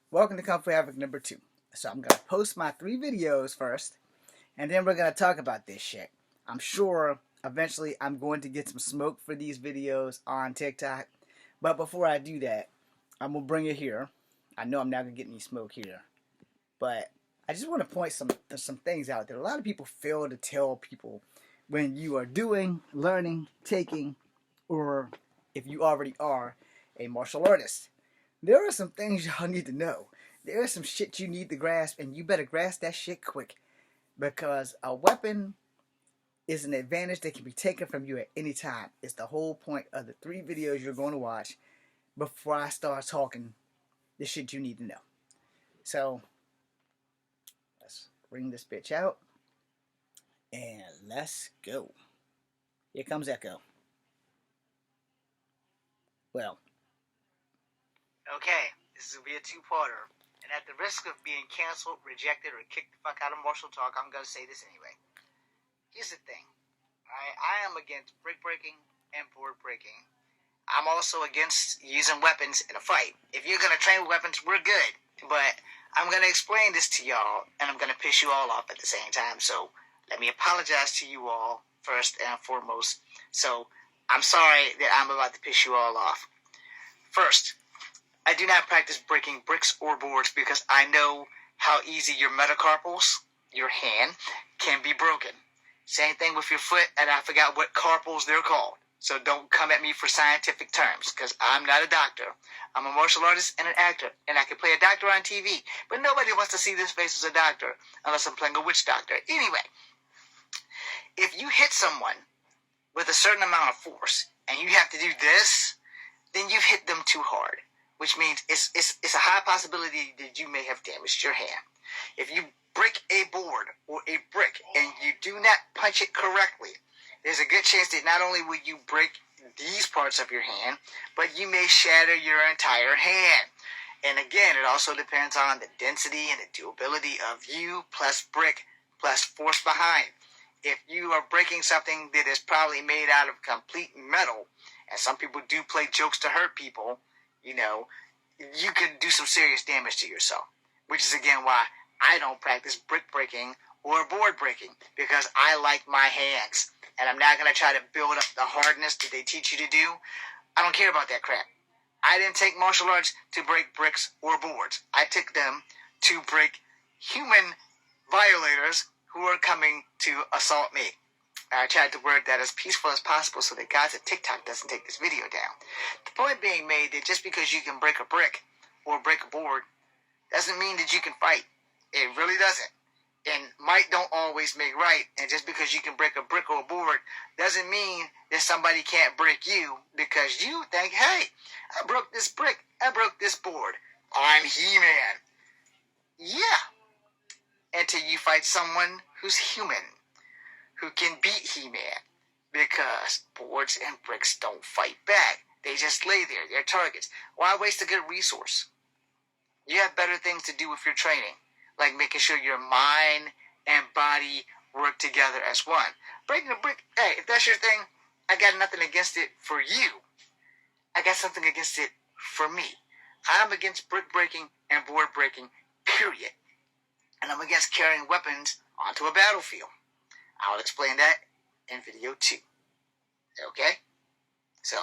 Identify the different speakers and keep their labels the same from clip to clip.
Speaker 1: Welcome to Kung Fu Havoc number 2. So I'm going to post my 3 videos first, and then we're going to talk about this shit. I'm sure eventually I'm going to get some smoke for these videos on TikTok, but before I do that, I'm going to bring it here. I know I'm not going to get any smoke here, but I just want to point some things out there. A lot of people fail to tell people when you are doing, learning, taking, or if you already are a martial artist. There are some things y'all need to know. There is some shit you need to grasp, and you better grasp that shit quick. Because a weapon is an advantage that can be taken from you at any time. It's the whole point of the 3 videos you're going to watch before I start talking the shit you need to know. So, let's bring this bitch out, and let's go. Here comes Echo. Well, okay, this will be a 2-parter. And at the risk of being canceled, rejected, or kicked the fuck out of Martial Talk, I'm going to say this anyway. Here's the thing. Alright, I am against brick breaking and board breaking. I'm also against using weapons in a fight. If you're going to train with weapons, we're good. But I'm going to explain this to y'all, and I'm going to piss you all off at the same time. So let me apologize to you all first and foremost. So I'm sorry that I'm about to piss you all off. First, I do not practice breaking bricks or boards because I know how easy your metacarpals, your hand, can be broken. Same thing with your foot, and I forgot what carpals they're called. So don't come at me for scientific terms, because I'm not a doctor. I'm a martial artist and an actor, and I can play a doctor on TV, but nobody wants to see this face as a doctor unless I'm playing a witch doctor. Anyway, if you hit someone with a certain amount of force, and you have to do this, then you've hit them too hard. Which means it's a high possibility that you may have damaged your hand. If you break a board or a brick and you do not punch it correctly, there's a good chance that not only will you break these parts of your hand, but you may shatter your entire hand. And again, it also depends on the density and the durability of you plus brick plus force behind. If you are breaking something that is probably made out of complete metal, and some people do play jokes to hurt people, you could do some serious damage to yourself. Which is again why I don't practice brick breaking or board breaking, because I like my hands. And I'm not going to try to build up the hardness that they teach you to do. I don't care about that crap. I didn't take martial arts to break bricks or boards. I took them to break human violators who are coming to assault me. I tried to word that as peaceful as possible so that guys at TikTok doesn't take this video down. The point being made that just because you can break a brick or break a board doesn't mean that you can fight. It really doesn't. And might don't always make right. And just because you can break a brick or a board doesn't mean that somebody can't break you because you think, hey, I broke this brick, I broke this board, I'm He-Man. Yeah. Until you fight someone who's human, who can beat He-Man, because boards and bricks don't fight back. They just lay there. They're targets. Why waste a good resource? You have better things to do with your training, like making sure your mind and body work together as one. Breaking a brick, hey, if that's your thing, I got nothing against it for you. I got something against it for me. I'm against brick breaking and board breaking, period. And I'm against carrying weapons onto a battlefield. I'll explain that in video 2. Okay? So,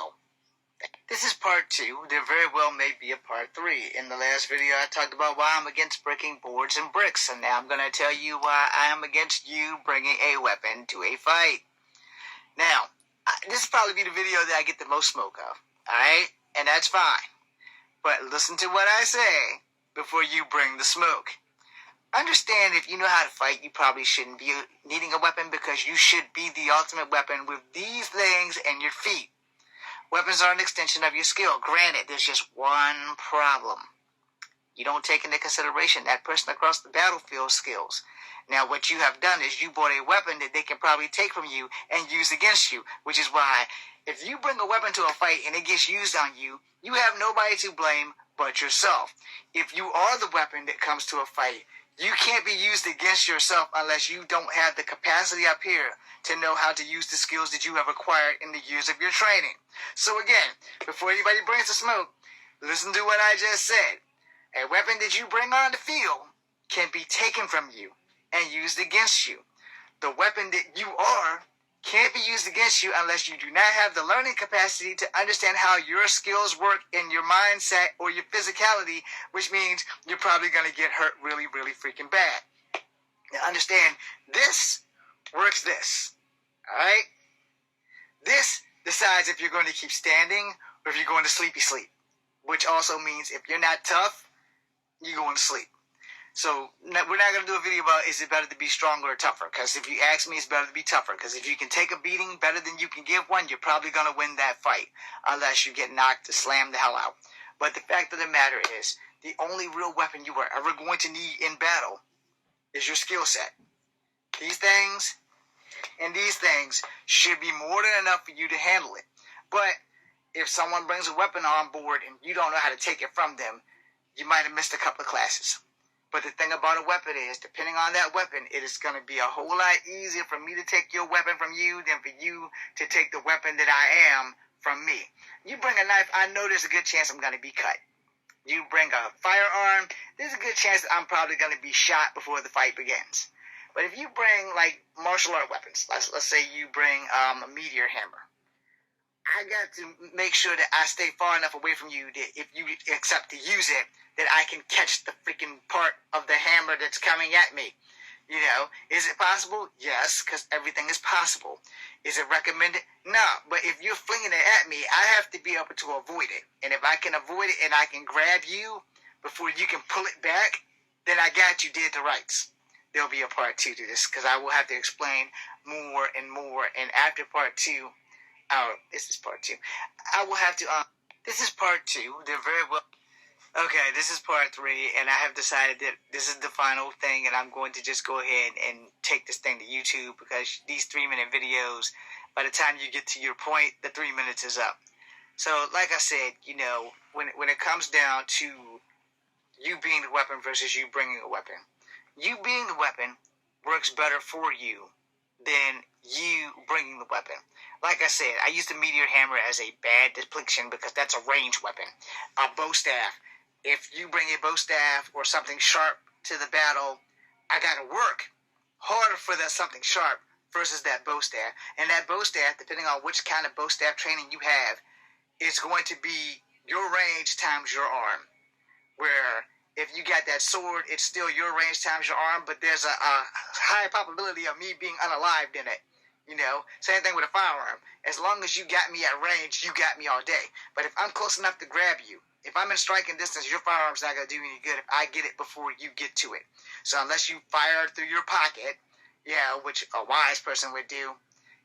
Speaker 1: this is part 2. There very well may be a part 3. In the last video, I talked about why I'm against breaking boards and bricks. And now I'm going to tell you why I am against you bringing a weapon to a fight. Now, this will probably be the video that I get the most smoke of. Alright? And that's fine. But listen to what I say before you bring the smoke. Understand, if you know how to fight, you probably shouldn't be needing a weapon, because you should be the ultimate weapon with these things and your feet. Weapons are an extension of your skill. Granted, there's just one problem. You don't take into consideration that person across the battlefield skills. Now, what you have done is you bought a weapon that they can probably take from you and use against you, which is why if you bring a weapon to a fight and it gets used on you, you have nobody to blame but yourself. If you are the weapon that comes to a fight, you can't be used against yourself unless you don't have the capacity up here to know how to use the skills that you have acquired in the years of your training. So again, before anybody brings the smoke, listen to what I just said. A weapon that you bring on the field can be taken from you and used against you. The weapon that you are can't be used against you unless you do not have the learning capacity to understand how your skills work in your mindset or your physicality, which means you're probably going to get hurt really, really freaking bad. Now understand, this works this. Alright? This decides if you're going to keep standing or if you're going to sleepy sleep. Which also means if you're not tough, you're going to sleep. So we're not going to do a video about is it better to be stronger or tougher. Because if you ask me, it's better to be tougher. Because if you can take a beating better than you can give one, you're probably going to win that fight. Unless you get knocked to slam the hell out. But the fact of the matter is, the only real weapon you are ever going to need in battle is your skill set. These things and these things should be more than enough for you to handle it. But if someone brings a weapon on board and you don't know how to take it from them, you might have missed a couple of classes. But the thing about a weapon is, depending on that weapon, it is going to be a whole lot easier for me to take your weapon from you than for you to take the weapon that I am from me. You bring a knife, I know there's a good chance I'm going to be cut. You bring a firearm, there's a good chance that I'm probably going to be shot before the fight begins. But if you bring, like, martial art weapons, let's say you bring a meteor hammer, I got to make sure that I stay far enough away from you that if you accept to use it, that I can catch the freaking part of the hammer that's coming at me. You know, is it possible? Yes, because everything is possible. Is it recommended? No, but if you're flinging it at me, I have to be able to avoid it. And if I can avoid it and I can grab you before you can pull it back, then I got you dead to rights. There'll be a part 2 to this, because I will have to explain more and more. And after part 2, this is part 2. I will have to, this is part 2. They're very well. Okay, this is part 3, and I have decided that this is the final thing, and I'm going to just go ahead and take this thing to YouTube, because these 3-minute videos, by the time you get to your point, the 3 minutes is up. So, like I said, you know, when it comes down to you being the weapon versus you bringing a weapon, you being the weapon works better for you than you bringing the weapon. Like I said, I use the meteor hammer as a bad depiction because that's a range weapon. A bow staff. If you bring a bow staff or something sharp to the battle, I gotta work harder for that something sharp versus that bow staff. And that bow staff, depending on which kind of bow staff training you have, is going to be your range times your arm. Where if you got that sword, it's still your range times your arm, but there's a high probability of me being unalived in it. You know, same thing with a firearm. As long as you got me at range, you got me all day. But if I'm close enough to grab you, if I'm in striking distance, your firearm's not going to do any good if I get it before you get to it. So unless you fire through your pocket, yeah, which a wise person would do,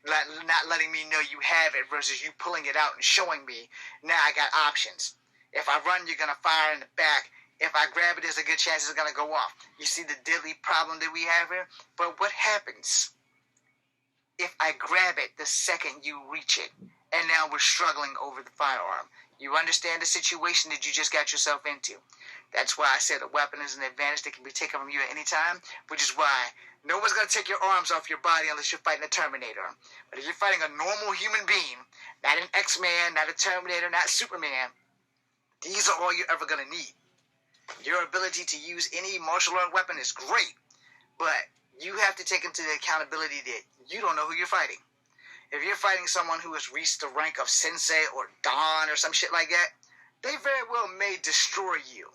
Speaker 1: not letting me know you have it versus you pulling it out and showing me, now I got options. If I run, you're going to fire in the back. If I grab it, there's a good chance it's going to go off. You see the deadly problem that we have here? But what happens if I grab it the second you reach it, and now we're struggling over the firearm? You understand the situation that you just got yourself into. That's why I said a weapon is an advantage that can be taken from you at any time, which is why no one's going to take your arms off your body unless you're fighting a Terminator. But if you're fighting a normal human being, not an X-Man, not a Terminator, not Superman, these are all you're ever going to need. Your ability to use any martial art weapon is great, but you have to take into the accountability that you don't know who you're fighting. If you're fighting someone who has reached the rank of Sensei or Dan or some shit like that, they very well may destroy you.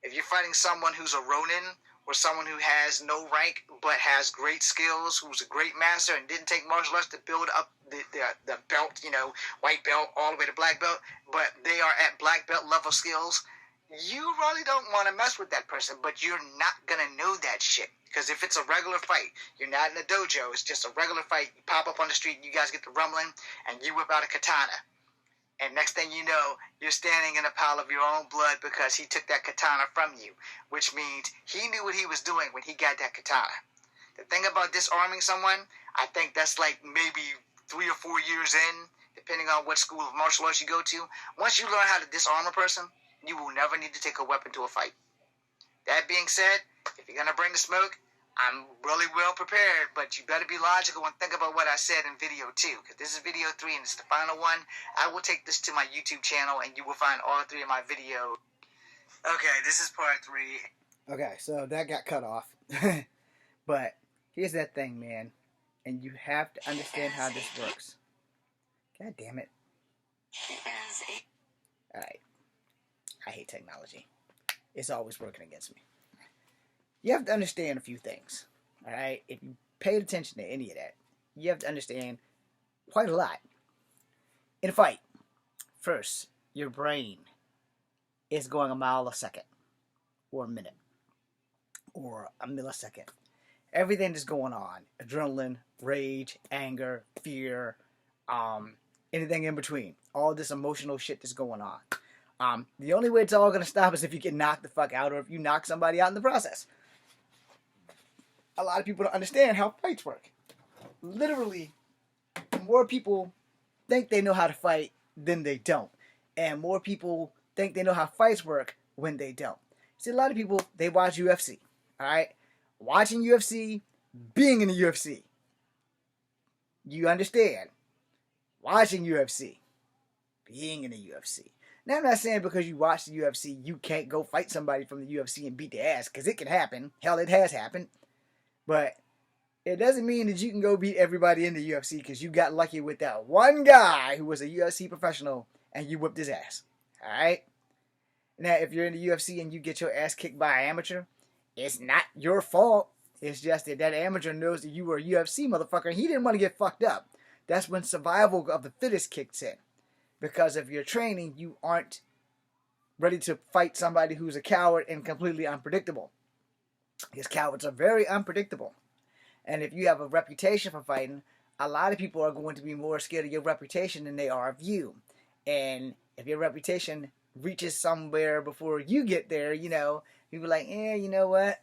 Speaker 1: If you're fighting someone who's a Ronin or someone who has no rank but has great skills, who's a great master and didn't take martial arts to build up the belt, you know, white belt all the way to black belt, but they are at black belt level skills, you really don't want to mess with that person, but you're not going to know that shit. Because if it's a regular fight, you're not in a dojo, it's just a regular fight, you pop up on the street and you guys get the rumbling and you whip out a katana. And next thing you know, you're standing in a pile of your own blood because he took that katana from you, which means he knew what he was doing when he got that katana. The thing about disarming someone, I think that's like maybe 3 or 4 years in, depending on what school of martial arts you go to. Once you learn how to disarm a person, you will never need to take a weapon to a fight. That being said, if you're going to bring the smoke, I'm really well prepared, but you better be logical and think about what I said in video 2, because this is video 3 and it's the final one. I will take this to my YouTube channel and you will find all 3 of my videos. Okay, this is part 3.
Speaker 2: Okay, so that got cut off. But here's that thing, man. And you have to understand how this works. God damn it. Alright. I hate technology. It's always working against me. You have to understand a few things. Alright? If you paid attention to any of that, you have to understand quite a lot. In a fight, first, your brain is going a mile a second, or a minute, or a millisecond. Everything that's going on, adrenaline, rage, anger, fear, anything in between, all this emotional shit that's going on. The only way it's all going to stop is if you get knocked the fuck out or if you knock somebody out in the process. A lot of people don't understand how fights work. Literally, more people think they know how to fight than they don't. And more people think they know how fights work when they don't. See, a lot of people, they watch UFC, alright? Watching UFC, being in the UFC. You understand? Watching UFC, being in the UFC. Now, I'm not saying because you watch the UFC, you can't go fight somebody from the UFC and beat their ass, because it can happen. Hell, it has happened. But it doesn't mean that you can go beat everybody in the UFC because you got lucky with that one guy who was a UFC professional and you whipped his ass. Alright? Now, if you're in the UFC and you get your ass kicked by an amateur, it's not your fault. It's just that that amateur knows that you were a UFC motherfucker and he didn't want to get fucked up. That's when survival of the fittest kicks in. Because if you're training, you aren't ready to fight somebody who's a coward and completely unpredictable. Because cowards are very unpredictable. And if you have a reputation for fighting, a lot of people are going to be more scared of your reputation than they are of you. And if your reputation reaches somewhere before you get there, people are like, you know what?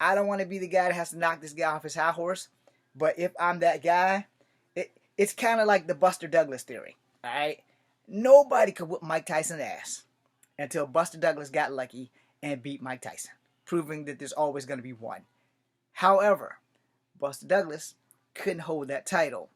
Speaker 2: I don't want to be the guy that has to knock this guy off his high horse. But if I'm that guy, it's kind of like the Buster Douglas theory. Alright? Nobody could whip Mike Tyson's ass until Buster Douglas got lucky and beat Mike Tyson, proving that there's always going to be one. However, Buster Douglas couldn't hold that title,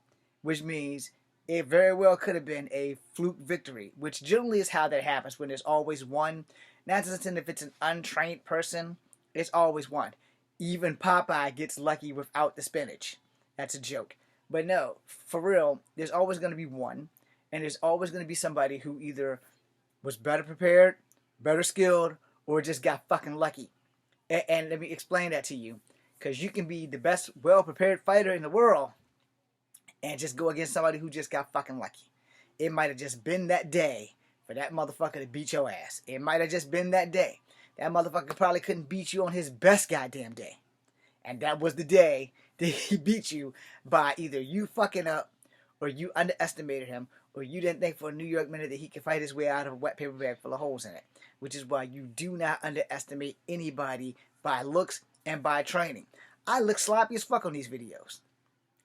Speaker 2: which means it very well could have been a fluke victory, which generally is how that happens when there's always one. Not just if it's an untrained person, it's always one. Even Popeye gets lucky without the spinach. That's a joke. But no, for real, there's always going to be one, and there's always going to be somebody who either was better prepared, better skilled, or just got fucking lucky. And let me explain that to you. Because you can be the best, well-prepared fighter in the world and just go against somebody who just got fucking lucky. It might have just been that day for that motherfucker to beat your ass. It might have just been that day. That motherfucker probably couldn't beat you on his best goddamn day. And that was the day that he beat you by either you fucking up or you underestimated him or you didn't think for a New York minute that he could fight his way out of a wet paper bag full of holes in it. Which is why you do not underestimate anybody by looks and by training. I look sloppy as fuck on these videos.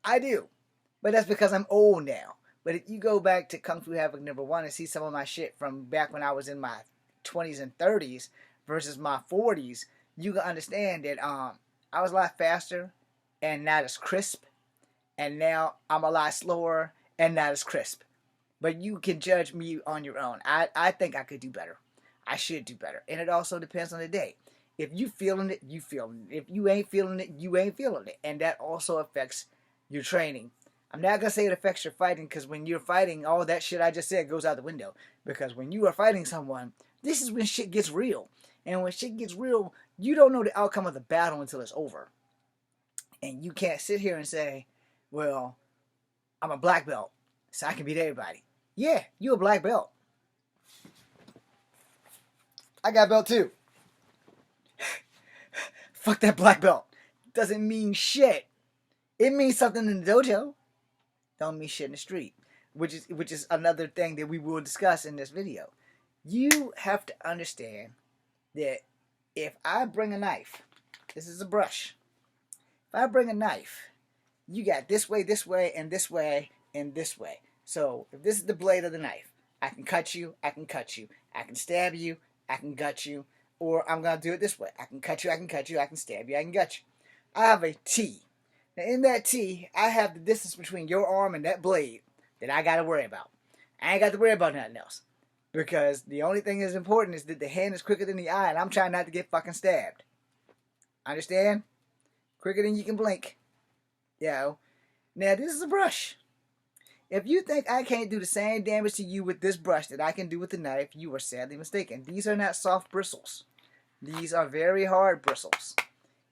Speaker 2: I do. But that's because I'm old now. But if you go back to Kung Fu Havoc #1 and see some of my shit from back when I was in my 20s and 30s versus my 40s, you can understand that I was a lot faster and not as crisp. And now I'm a lot slower and not as crisp. But you can judge me on your own. I think I could do better. I should do better. And it also depends on the day. If you feeling it, you feeling it. If you ain't feeling it, you ain't feeling it. And that also affects your training. I'm not going to say it affects your fighting because when you're fighting, all that shit I just said goes out the window. Because when you are fighting someone, this is when shit gets real. And when shit gets real, you don't know the outcome of the battle until it's over. And you can't sit here and say, well, I'm a black belt, so I can beat everybody. Yeah, you a black belt. I got a belt too. Fuck that black belt. Doesn't mean shit. It means something in the dojo. Don't mean shit in the street. Which is another thing that we will discuss in this video. You have to understand that if I bring a knife, this is a brush. If I bring a knife, you got this way, and this way, and this way. So if this is the blade of the knife, I can cut you, I can cut you. I can stab you, I can gut you. Or I'm going to do it this way. I can cut you, I can cut you, I can stab you, I can gut you. I have a T. Now in that T, I have the distance between your arm and that blade that I got to worry about. I ain't got to worry about nothing else. Because the only thing that's important is that the hand is quicker than the eye, and I'm trying not to get fucking stabbed. Understand? Quicker than you can blink. You know. Now, this is a brush. If you think I can't do the same damage to you with this brush that I can do with the knife, you are sadly mistaken. These are not soft bristles. These are very hard bristles.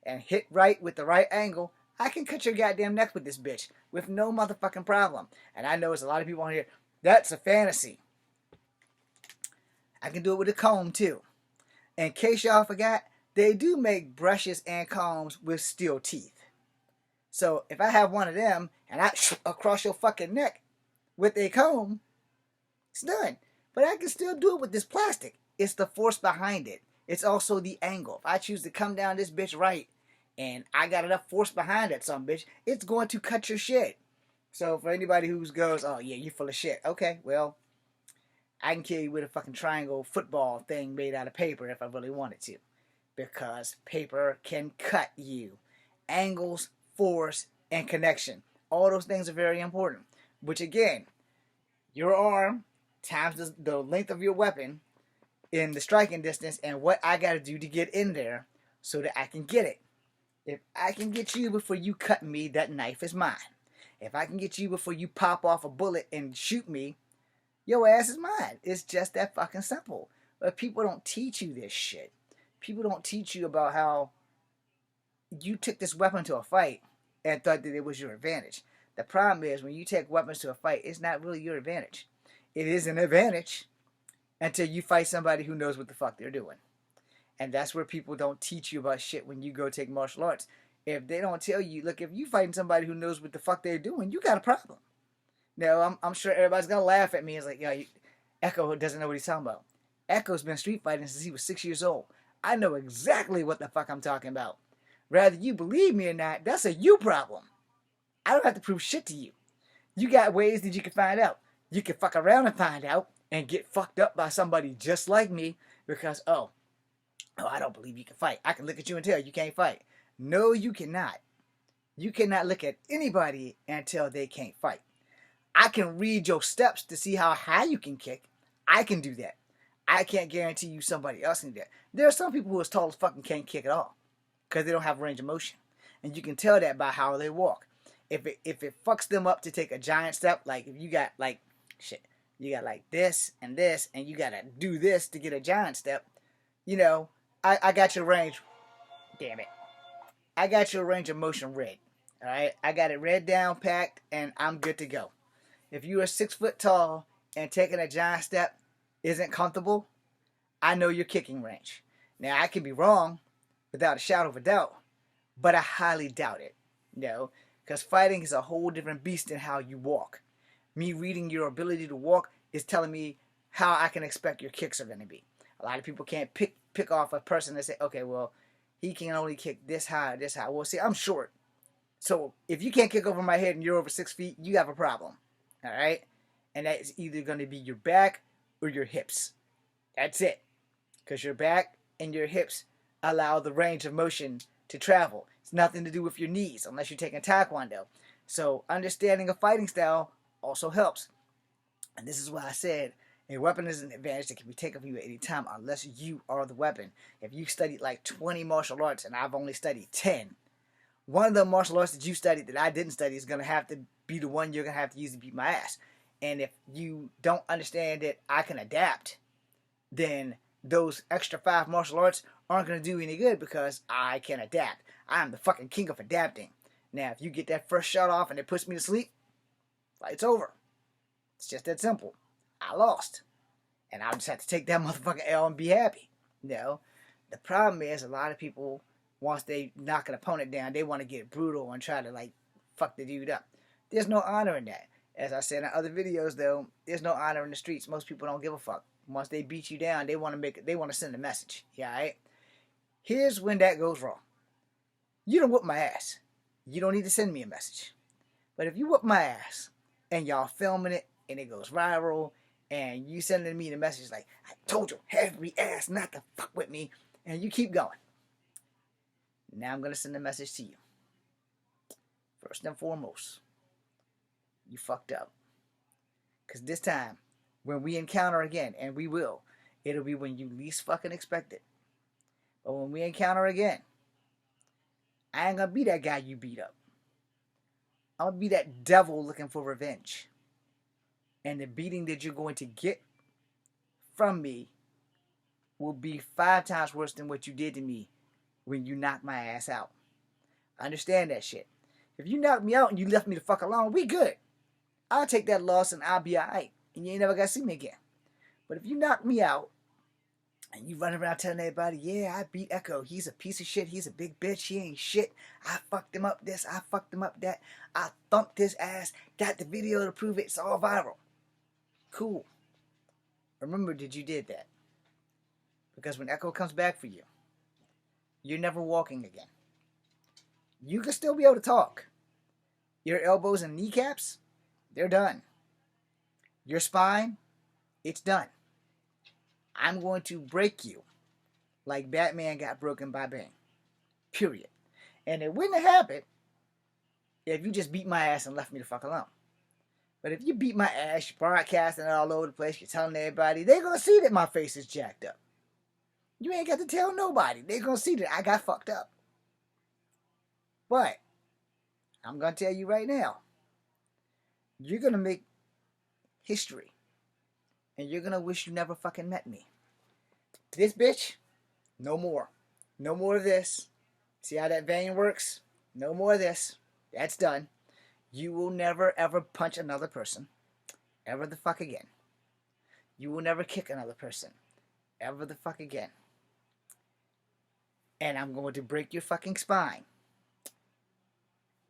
Speaker 2: And hit right with the right angle, I can cut your goddamn neck with this bitch with no motherfucking problem. And I know there's a lot of people on here, that's a fantasy. I can do it with a comb too. In case y'all forgot, they do make brushes and combs with steel teeth. So if I have one of them and I across your fucking neck with a comb, it's done. But I can still do it with this plastic. It's the force behind it. It's also the angle. If I choose to come down this bitch right and I got enough force behind that some bitch, it's going to cut your shit. So for anybody who goes, oh yeah, you're full of shit. Okay, well, I can kill you with a fucking triangle football thing made out of paper if I really wanted to. Because paper can cut you. Angles, force, and connection. All those things are very important. Which again, your arm times the length of your weapon in the striking distance and what I got to do to get in there so that I can get it. If I can get you before you cut me, that knife is mine. If I can get you before you pop off a bullet and shoot me, your ass is mine. It's just that fucking simple. But people don't teach you this shit. People don't teach you about how you took this weapon to a fight and thought that it was your advantage. The problem is when you take weapons to a fight, it's not really your advantage. It is an advantage until you fight somebody who knows what the fuck they're doing. And that's where people don't teach you about shit when you go take martial arts. If they don't tell you, look, if you fighting somebody who knows what the fuck they're doing, you got a problem. Now, I'm sure everybody's going to laugh at me. It's like, yo, Echo doesn't know what he's talking about. Echo's been street fighting since he was 6 years old. I know exactly what the fuck I'm talking about. Whether you believe me or not, that's a you problem. I don't have to prove shit to you. You got ways that you can find out. You can fuck around and find out and get fucked up by somebody just like me because, oh, I don't believe you can fight. I can look at you and tell you can't fight. No, you cannot. You cannot look at anybody and tell they can't fight. I can read your steps to see how high you can kick. I can do that. I can't guarantee you somebody else can do that. There are some people who are as tall as fucking can't kick at all because they don't have range of motion. And you can tell that by how they walk. If it fucks them up to take a giant step, like if you got like, shit, you got like this, and you got to do this to get a giant step, you know, I got your range, damn it. I got your range of motion read, alright? I got it read down, packed, and I'm good to go. If you are 6 foot tall and taking a giant step isn't comfortable, I know your kicking range. Now, I could be wrong, without a shadow of a doubt, but I highly doubt it, you know, because fighting is a whole different beast than how you walk. Me reading your ability to walk is telling me how I can expect your kicks are going to be. A lot of people can't pick off a person and say, okay, well, he can only kick this high or this high. Well, see, I'm short. So if you can't kick over my head and you're over 6 feet, you have a problem. All right? And that is either going to be your back or your hips. That's it. Because your back and your hips allow the range of motion to travel. It's nothing to do with your knees unless you're taking Taekwondo. So understanding a fighting style also helps. And this is why I said a weapon is an advantage that can be taken from you at any time unless you are the weapon. If you studied like 20 martial arts and I've only studied 10, one of the martial arts that you studied that I didn't study is going to have to be the one you're going to have to use to beat my ass. And if you don't understand that I can adapt, then those extra 5 martial arts aren't going to do any good because I can adapt. I am the fucking king of adapting. Now, if you get that first shot off and it puts me to sleep, fight's over. It's just that simple. I lost. And I'll just have to take that motherfucking L and be happy. You know? The problem is a lot of people, once they knock an opponent down, they want to get brutal and try to like fuck the dude up. There's no honor in that. As I said in other videos though, there's no honor in the streets. Most people don't give a fuck. Once they beat you down, they want to send a message. Yeah, right? Here's when that goes wrong. You don't whoop my ass. You don't need to send me a message. But if you whoop my ass and y'all filming it and it goes viral and you sending me the message like, I told your heavy ass not to fuck with me, and you keep going. Now I'm going to send a message to you. First and foremost, you fucked up. Because this time, When we encounter again, and we will, it'll be when you least fucking expect it. But when we encounter again, I ain't gonna be that guy you beat up. I'm gonna be that devil looking for revenge. And the beating that you're going to get from me will be 5 times worse than what you did to me when you knocked my ass out. I understand that shit. If you knocked me out and you left me the fuck alone, we good. I'll take that loss and I'll be alright. And you ain't never gotta see me again. But if you knock me out and you run around telling everybody, yeah, I beat Echo. He's a piece of shit. He's a big bitch. He ain't shit. I fucked him up this. I fucked him up that. I thumped his ass. Got the video to prove it. It's all viral. Cool. Remember that you did that. Because when Echo comes back for you, you're never walking again. You can still be able to talk. Your elbows and kneecaps, they're done. Your spine, it's done. I'm going to break you like Batman got broken by Bane. Period. And it wouldn't have happened if you just beat my ass and left me the fuck alone. But if you beat my ass, you're broadcasting it all over the place, you're telling everybody, they're going to see that my face is jacked up. You ain't got to tell nobody. They're going to see that I got fucked up. But I'm going to tell you right now, you're going to make history. And you're going to wish you never fucking met me. This bitch, no more. No more of this. See how that vein works? No more of this. That's done. You will never ever punch another person. Ever the fuck again. You will never kick another person. Ever the fuck again. And I'm going to break your fucking spine.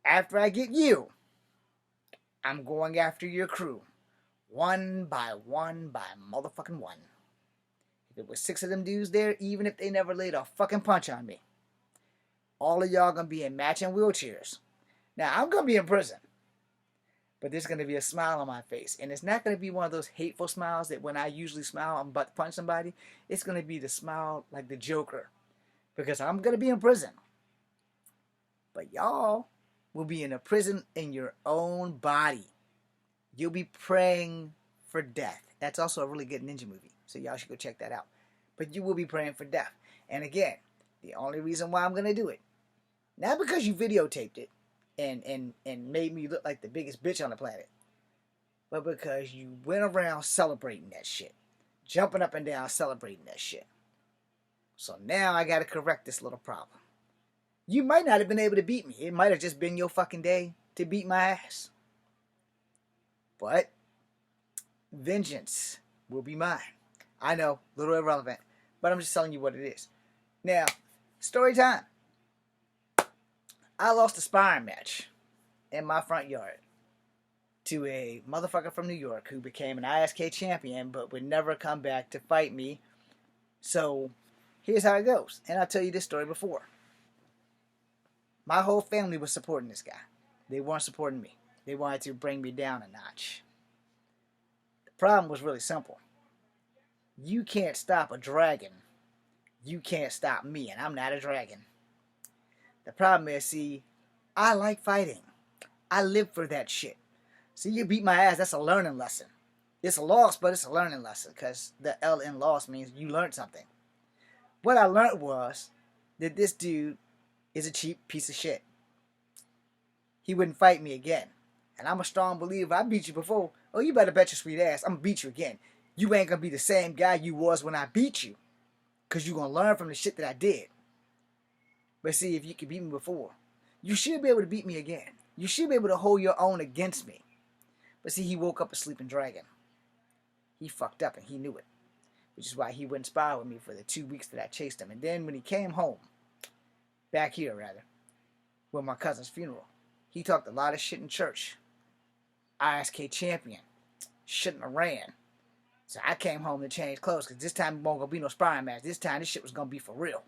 Speaker 2: After I get you, I'm going after your crew. One by motherfucking one. If it was 6 of them dudes there, even if they never laid a fucking punch on me, all of y'all gonna be in matching wheelchairs. Now, I'm gonna be in prison. But there's gonna be a smile on my face. And it's not gonna be one of those hateful smiles that when I usually smile, I'm about to punch somebody. It's gonna be the smile like the Joker. Because I'm gonna be in prison. But y'all will be in a prison in your own body. You'll be praying for death. That's also a really good ninja movie. So y'all should go check that out. But you will be praying for death. And again, the only reason why I'm going to do it, not because you videotaped it and made me look like the biggest bitch on the planet, but because you went around celebrating that shit. Jumping up and down celebrating that shit. So now I got to correct this little problem. You might not have been able to beat me. It might have just been your fucking day to beat my ass. But vengeance will be mine. I know, a little irrelevant, but I'm just telling you what it is. Now, story time. I lost a sparring match in my front yard to a motherfucker from New York who became an ISK champion but would never come back to fight me. So, here's how it goes. And I'll tell you this story before. My whole family was supporting this guy. They weren't supporting me. They wanted to bring me down a notch. The problem was really simple. You can't stop a dragon. You can't stop me, and I'm not a dragon. The problem is, see, I like fighting. I live for that shit. See, you beat my ass, that's a learning lesson. It's a loss, but it's a learning lesson, because the L in loss means you learned something. What I learned was that this dude is a cheap piece of shit. He wouldn't fight me again. And I'm a strong believer. I beat you before. Oh, you better bet your sweet ass. I'm going to beat you again. You ain't going to be the same guy you was when I beat you. Because you're going to learn from the shit that I did. But see, if you could beat me before, you should be able to beat me again. You should be able to hold your own against me. But see, he woke up a sleeping dragon. He fucked up and he knew it. Which is why he wouldn't spar with me for the 2 weeks that I chased him. And then when he came home, back here rather, with my cousin's funeral, he talked a lot of shit in church. ISK champion. Shouldn't have ran. So I came home to change clothes because this time it wasn't going to be no sparring match. This time this shit was going to be for real.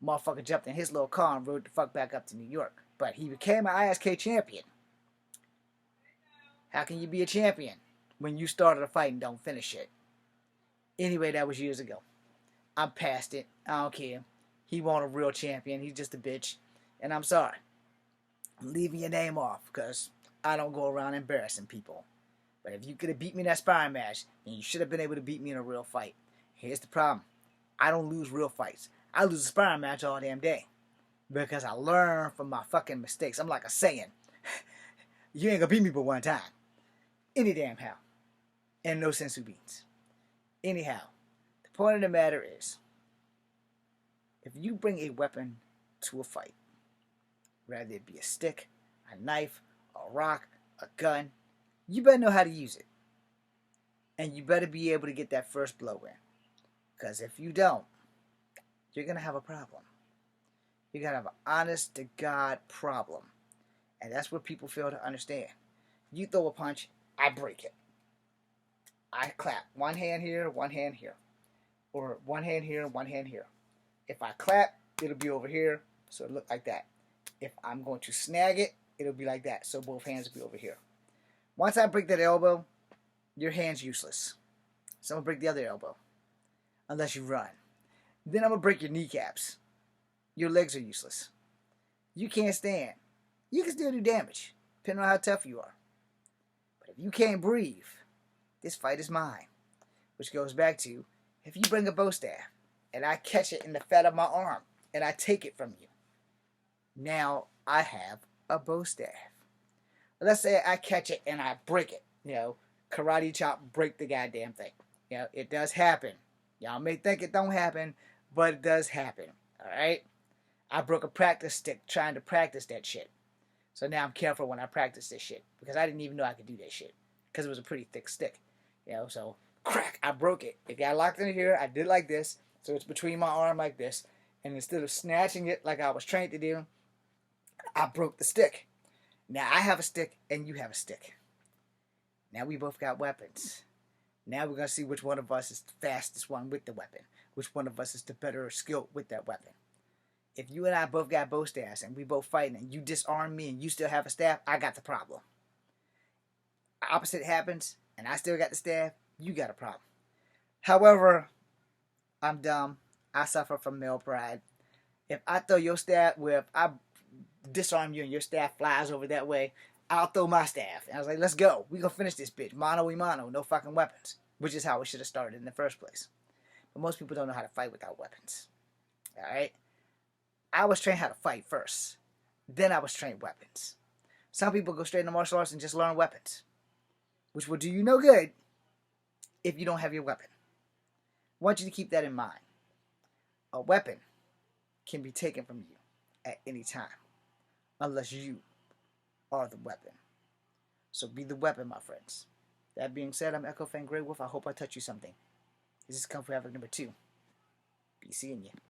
Speaker 2: Motherfucker jumped in his little car and rode the fuck back up to New York. But he became an ISK champion. How can you be a champion when you started a fight and don't finish it? Anyway, that was years ago. I'm past it. I don't care. He wasn't a real champion. He's just a bitch. And I'm sorry. I'm leaving your name off because I don't go around embarrassing people. But if you could have beat me in that sparring match, then you should have been able to beat me in a real fight. Here's the problem. I don't lose real fights. I lose a sparring match all damn day. Because I learn from my fucking mistakes. I'm like a Saiyan. You ain't gonna beat me but one time. Any damn how. And no sensu beans. Anyhow, the point of the matter is, if you bring a weapon to a fight, whether it be a stick, a knife, a rock, a gun, you better know how to use it. And you better be able to get that first blow in. Because if you don't, you're going to have a problem. You're going to have an honest to God problem. And that's what people fail to understand. You throw a punch, I break it. I clap. One hand here, one hand here. Or one hand here, one hand here. If I clap, it'll be over here, so it'll look like that. If I'm going to snag it, it'll be like that, so both hands will be over here. Once I break that elbow, your hand's useless. So I'm going to break the other elbow. Unless you run. Then I'm going to break your kneecaps. Your legs are useless. You can't stand. You can still do damage, depending on how tough you are. But if you can't breathe, this fight is mine. Which goes back to, if you bring a bow staff, and I catch it in the fat of my arm, and I take it from you, now I have a bow staff. Let's say I catch it and I break it. Karate chop, break the goddamn thing. It does happen. Y'all may think it don't happen, but it does happen. Alright? I broke a practice stick trying to practice that shit. So now I'm careful when I practice this shit. Because I didn't even know I could do that shit. Because it was a pretty thick stick. So crack, I broke it. It got locked in here. I did like this. So it's between my arm like this. And instead of snatching it like I was trained to do, I broke the stick. Now I have a stick and you have a stick. Now we both got weapons. Now we're going to see which one of us is the fastest one with the weapon. Which one of us is the better skilled with that weapon. If you and I both got bow staffs and we both fighting and you disarm me and you still have a staff, I got the problem. Opposite happens and I still got the staff, you got a problem. However, I'm dumb. I suffer from male pride. If I throw your staff, if I disarm you and your staff flies over that way, I'll throw my staff. And I was like, let's go. We gonna finish this bitch. Mano y mano. No fucking weapons. Which is how it should have started in the first place. But most people don't know how to fight without weapons. Alright? I was trained how to fight first. Then I was trained weapons. Some people go straight into martial arts and just learn weapons. Which will do you no good if you don't have your weapon. I want you to keep that in mind. A weapon can be taken from you at any time. Unless you are the weapon. So be the weapon, my friends. That being said, I'm Echo Fan Grey Wolf. I hope I touched you something. This is Kung Fu Havoc number 2. Be seeing you.